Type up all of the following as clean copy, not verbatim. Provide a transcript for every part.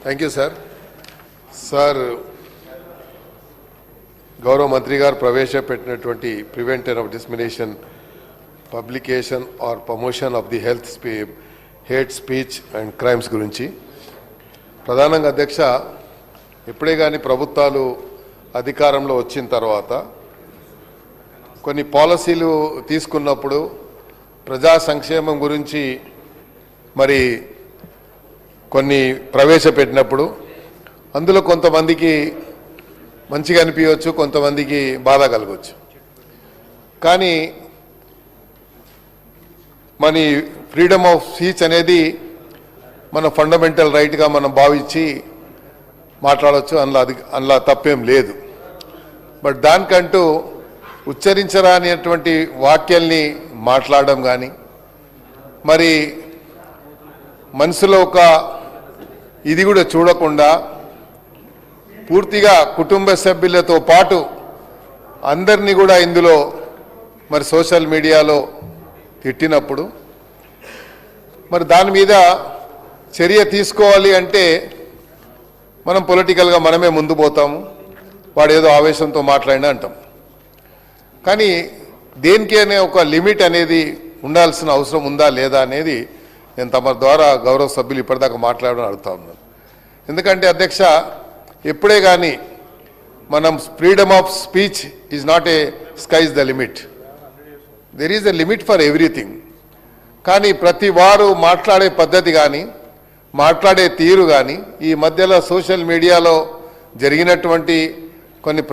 Thank you sir. Sir, గౌరవ మంత్రి గారు ప్రవేశపెట్టినటువంటి prevention of dissemination, publication or promotion of the hate speech and crimes గురించి ప్రధానంగా అధ్యక్ష, ఎప్పుడే కానీ ప్రభుత్వాలు అధికారంలో వచ్చిన తర్వాత కొన్ని పాలసీలు తీసుకున్నప్పుడు ప్రజా సంక్షేమం గురించి మరి కొన్ని ప్రవేశపెట్టినప్పుడు అందులో కొంతమందికి మంచిగా అనిపించవచ్చు, కొంతమందికి బాధ కలగవచ్చు. కానీ మన ఫ్రీడమ్ ఆఫ్ స్పీచ్ అనేది మన ఫండమెంటల్ రైట్గా మనం భావించి మాట్లాడవచ్చు, అందులో తప్పేం లేదు. బట్ దానికంటూ ఉచ్చరించరానిటువంటి వాక్యాల్ని మాట్లాడడం కానీ, మరి మనసులో ఒక ఇది కూడా చూడకుండా పూర్తిగా కుటుంబ సభ్యులతో పాటు అందరినీ కూడా ఇందులో మరి సోషల్ మీడియాలో తిట్టినప్పుడు మరి దాని మీద చర్య తీసుకోవాలి అంటే మనం పొలిటికల్గా మనమే ముందు పోతాము, వాడు ఏదో ఆవేశంతో మాట్లాడినా అంటాం. కానీ దేనికైనా ఒక లిమిట్ అనేది ఉండాల్సిన అవసరం ఉందా లేదా అనేది నేను తమ ద్వారా గౌరవ సభ్యులు ఇప్పటిదాకా మాట్లాడడం అడుగుతా ఉన్నాను. ఎందుకంటే అధ్యక్ష, ఎప్పుడే కానీ మనం freedom of speech is not a skies the limit, there is a limit for everything. కానీ ప్రతి వారు మాట్లాడే పద్ధతి కానీ మాట్లాడే తీరు కానీ ఈ మధ్యలో సోషల్ మీడియాలో జరిగినటువంటి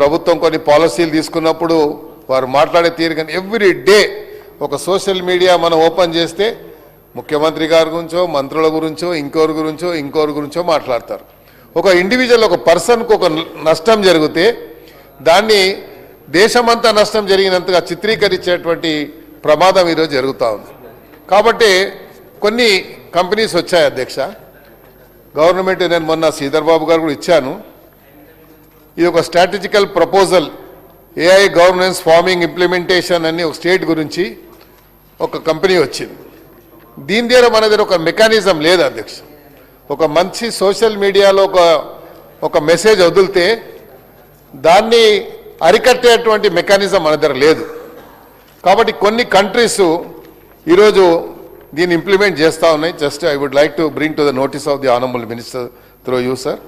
ప్రభుత్వం కొన్ని పాలసీలు తీసుకున్నప్పుడు వారు మాట్లాడే తీరు కానీ ఎవ్రీ డే ఒక సోషల్ మీడియా మనం ఓపెన్ చేస్తే ముఖ్యమంత్రి గారి గురించో, మంత్రుల గురించో, ఇంకోరి గురించో మాట్లాడతారు. ఒక ఇండివిజువల్, ఒక పర్సన్కు ఒక నష్టం జరిగితే దాన్ని దేశమంతా నష్టం జరిగినంతగా చిత్రీకరించేటువంటి ప్రమాదం ఈరోజు జరుగుతూ ఉంది. కాబట్టి కొన్ని కంపెనీస్ వచ్చాయి అధ్యక్ష, గవర్నమెంట్, నేను మొన్న శ్రీధర్ బాబు గారు కూడా ఇచ్చాను, ఇది ఒక strategical proposal AI governance farming implementation అని ఒక స్టేట్ గురించి ఒక కంపెనీ వచ్చింది. దీని దగ్గర మన దగ్గర ఒక మెకానిజం లేదు అధ్యక్ష. ఒక మంచి సోషల్ మీడియాలో ఒక మెసేజ్ వదిలితే దాన్ని అరికట్టేటువంటి మెకానిజం మన దగ్గర లేదు. కాబట్టి కొన్ని కంట్రీస్ ఈరోజు దీన్ని ఇంప్లిమెంట్ చేస్తూ ఉన్నాయి. Just I would like to bring to the notice of the honourable minister through you sir.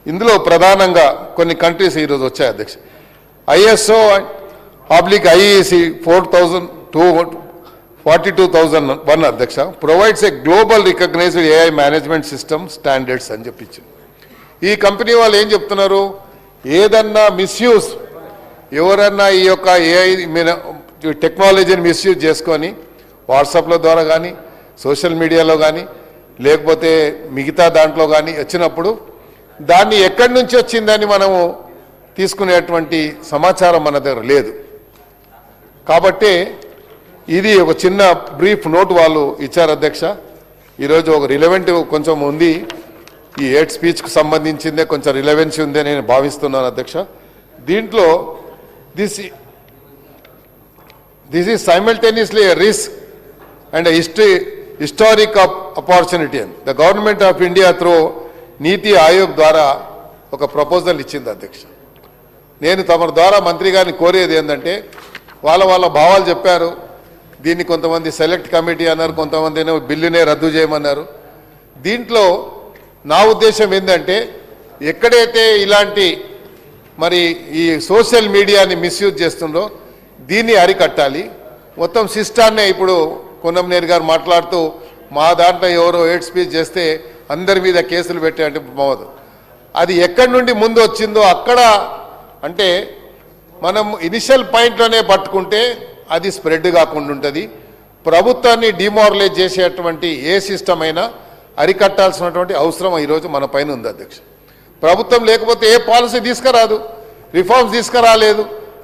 ఇందులో ప్రధానంగా కొన్ని కంట్రీస్ ఈరోజు వచ్చాయి అధ్యక్ష. ISO/IEC 42001 అధ్యక్ష provides a global recognized AI management system standards అని చెప్పించింది. ఈ కంపెనీ వాళ్ళు ఏం చెప్తున్నారు, ఏదన్నా మిస్యూజ్, ఎవరన్నా ఈ యొక్క ఏఐ టెక్నాలజీని మిస్యూజ్ చేసుకొని వాట్సాప్ల ద్వారా కానీ, సోషల్ మీడియాలో కానీ, లేకపోతే మిగతా దాంట్లో కానీ వచ్చినప్పుడు దాన్ని ఎక్కడి నుంచి వచ్చిందని మనము తీసుకునేటువంటి సమాచారం మన దగ్గర లేదు. కాబట్టి ఇది ఒక చిన్న బ్రీఫ్ నోట్ వాళ్ళు ఇచ్చారు అధ్యక్ష. ఈరోజు ఒక రిలవెంట్ కొంచెం ఉంది, ఈ హేట్ స్పీచ్కు సంబంధించిందే కొంచెం రిలవెన్సీ ఉందే నేను భావిస్తున్నాను అధ్యక్ష. దీంట్లో this is simultaneously a risk and historic opportunity అని the government of India through Niti Aayog ద్వారా ఒక ప్రపోజల్ ఇచ్చింది అధ్యక్ష. నేను తమ ద్వారా మంత్రి గారిని కోరేది ఏంటంటే, వాళ్ళ భావాలు చెప్పారు. దీన్ని కొంతమంది సెలెక్ట్ కమిటీ అన్నారు, కొంతమంది ఏమో బిల్లునే రద్దు చేయమన్నారు. దీంట్లో నా ఉద్దేశం ఏంటంటే, ఎక్కడైతే ఇలాంటి మరి ఈ సోషల్ మీడియాని మిస్యూజ్ చేస్తుందో దీన్ని అరికట్టాలి. మొత్తం సిస్టాన్నే ఇప్పుడు కొన్నంనేని గారు మాట్లాడుతూ మా దాంట్లో ఎవరో హేట్ స్పీచ్ చేస్తే అందరి మీద కేసులు పెట్టే పోవద్దు. అది ఎక్కడి నుండి ముందు వచ్చిందో అక్కడ, అంటే మనం ఇనిషియల్ పాయింట్లోనే పట్టుకుంటే అది స్ప్రెడ్ కాకుండా ఉంటుంది. ప్రభుత్వాన్ని డిమారలైజ్ చేసేటువంటి ఏ సిస్టమ్ అయినా అరికట్టాల్సినటువంటి అవసరం ఈరోజు మన పైన ఉంది అధ్యక్ష. ప్రభుత్వం లేకపోతే ఏ పాలసీ తీసుకురాదు, రిఫార్మ్స్ తీసుకురాలేదు.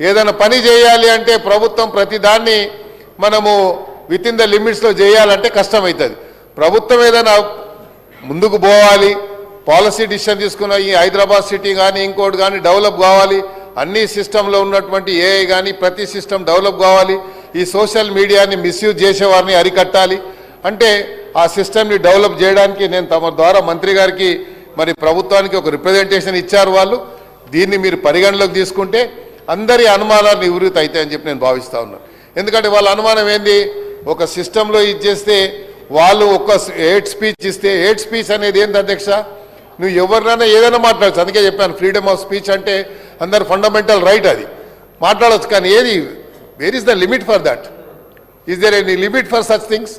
ఏదైనా పని చేయాలి అంటే ప్రభుత్వం ప్రతిదాన్ని మనము విత్ ఇన్ ద లిమిట్స్లో చేయాలంటే కష్టమవుతుంది. ప్రభుత్వం ఏదైనా ముందుకు పోవాలి, పాలసీ డిసిషన్ తీసుకున్న ఈ హైదరాబాద్ సిటీ కానీ ఇంకోటి కానీ డెవలప్ కావాలి, అన్ని సిస్టంలో ఉన్నటువంటి ఏఐ కానీ ప్రతి సిస్టమ్ డెవలప్ కావాలి, ఈ సోషల్ మీడియాని మిస్యూజ్ చేసేవారిని అరికట్టాలి అంటే ఆ సిస్టమ్ని డెవలప్ చేయడానికి నేను తమ ద్వారా మంత్రి గారికి మరి ప్రభుత్వానికి ఒక రిప్రజెంటేషన్ ఇచ్చారు వాళ్ళు. దీన్ని మీరు పరిగణలోకి తీసుకుంటే అందరి అనుమానాలు నివృత్తి అవుతాయని చెప్పి నేను భావిస్తా ఉన్నాను. ఎందుకంటే వాళ్ళ అనుమానం ఏంది, ఒక సిస్టంలో ఇచ్చేస్తే వాళ్ళు ఒక హేట్ స్పీచ్ ఇస్తే, హేట్ స్పీచ్ అనేది ఏంది అధ్యక్ష, నువ్వు ఎవరినైనా ఏదైనా మాట్లాడచ్చు. అందుకే చెప్పాను ఫ్రీడమ్ ఆఫ్ స్పీచ్ అంటే అందరు ఫండమెంటల్ రైట్, అది మాట్లాడవచ్చు. కానీ ఏది, where is the limit for that? Is there any limit for such things?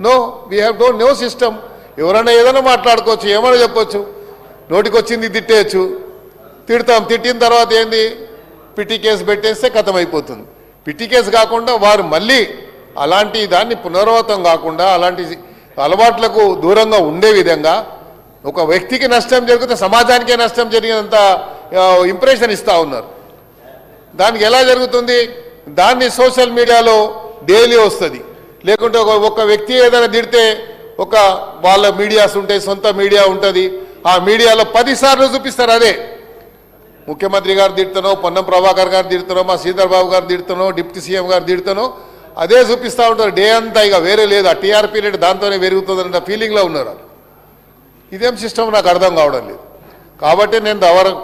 No, we have no system. ఎవరైనా ఏదైనా మాట్లాడుకోవచ్చు, ఏమైనా చెప్పొచ్చు, నోటికి వచ్చింది తిట్టేయచ్చు. తిడతాం, తిట్టిన తర్వాత ఏంది, పిటి కేసు పెట్టేస్తే కథం అయిపోతుంది. పిటి కేసు కాకుండా వారు మళ్ళీ అలాంటి దాన్ని పునరావృతం కాకుండా అలాంటి అలవాట్లకు దూరంగా ఉండే విధంగా ఒక వ్యక్తికి నష్టం జరిగితే సమాజానికే నష్టం జరిగినంత ఇంప్రెషన్ ఇస్తూ ఉన్నారు. దానికి ఎలా జరుగుతుంది, దాన్ని సోషల్ మీడియాలో డైలీ వస్తుంది. లేకుంటే ఒక వ్యక్తి ఏదైనా తిడితే ఒక వాళ్ళ మీడియాస్ ఉంటాయి, సొంత మీడియా ఉంటుంది, ఆ మీడియాలో 10 సార్లు చూపిస్తారు. అదే ముఖ్యమంత్రి గారు తిడుతానో, పొన్నం ప్రభాకర్ గారు తిడుతానో, మా శ్రీధర్ బాబు గారు తిడుతానో, డిప్యూటీ సీఎం గారు తిడుతానో, అదే చూపిస్తూ ఉంటారు డే అంతా. ఇక వేరే లేదు, ఆ టీఆర్పీ రేట్ దాంతోనే పెరుగుతుందన్న ఫీలింగ్లో ఉన్నారు. ఇదేం సిస్టమ్ నాకు అర్థం కావడం లేదు. కాబట్టి నేను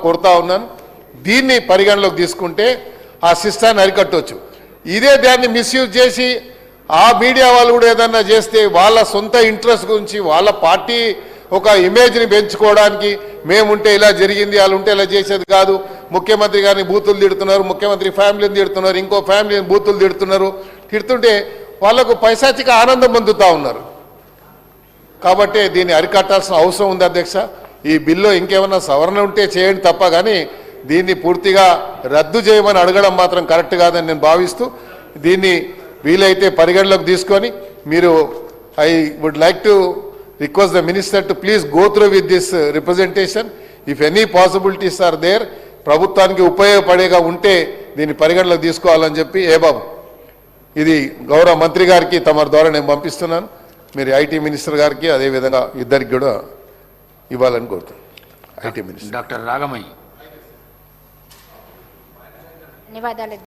కోరుతా ఉన్నాను, దీన్ని పరిగణలోకి తీసుకుంటే ఆ సిస్టాన్ని అరికట్టవచ్చు. ఇదే దాన్ని మిస్యూజ్ చేసి ఆ మీడియా వాళ్ళు కూడా ఏదన్నా చేస్తే వాళ్ళ సొంత ఇంట్రెస్ట్ గురించి వాళ్ళ పార్టీ ఒక ఇమేజ్ని పెంచుకోవడానికి, మేముంటే ఇలా జరిగింది, వాళ్ళు ఉంటే ఇలా చేసేది కాదు, ముఖ్యమంత్రి గారిని బూతులు తిడుతున్నారు, ముఖ్యమంత్రి ఫ్యామిలీని తిడుతున్నారు, ఇంకో ఫ్యామిలీని బూతులు తిడుతుంటే వాళ్లకు పైశాచిక ఆనందం పొందుతూ ఉన్నారు. కాబట్టి దీన్ని అరికట్టాల్సిన అవసరం ఉంది అధ్యక్ష. ఈ బిల్లు ఇంకేమన్నా సవరణ ఉంటే చేయండి తప్ప, కానీ దీన్ని పూర్తిగా రద్దు చేయమని అడగడం మాత్రం కరెక్ట్ కాదని నేను భావిస్తూ, దీన్ని వీలైతే పరిగణలోకి తీసుకొని మీరు, I would like to request the minister to please go through with this representation. If any possibilities are there, ప్రభుత్వానికి ఉపయోగపడేగా ఉంటే దీన్ని పరిగణలోకి తీసుకోవాలని చెప్పి, ఏ బాబు ఇది గౌరవ మంత్రి గారికి తమ ద్వారా నేను పంపిస్తున్నాను. మీరు ఐటీ మినిస్టర్ గారికి అదేవిధంగా ఇద్దరికి కూడా ఇవ్వాలని కోరుతున్నాను. IT minister doctor Ragamayi. ధన్యవాదాలు.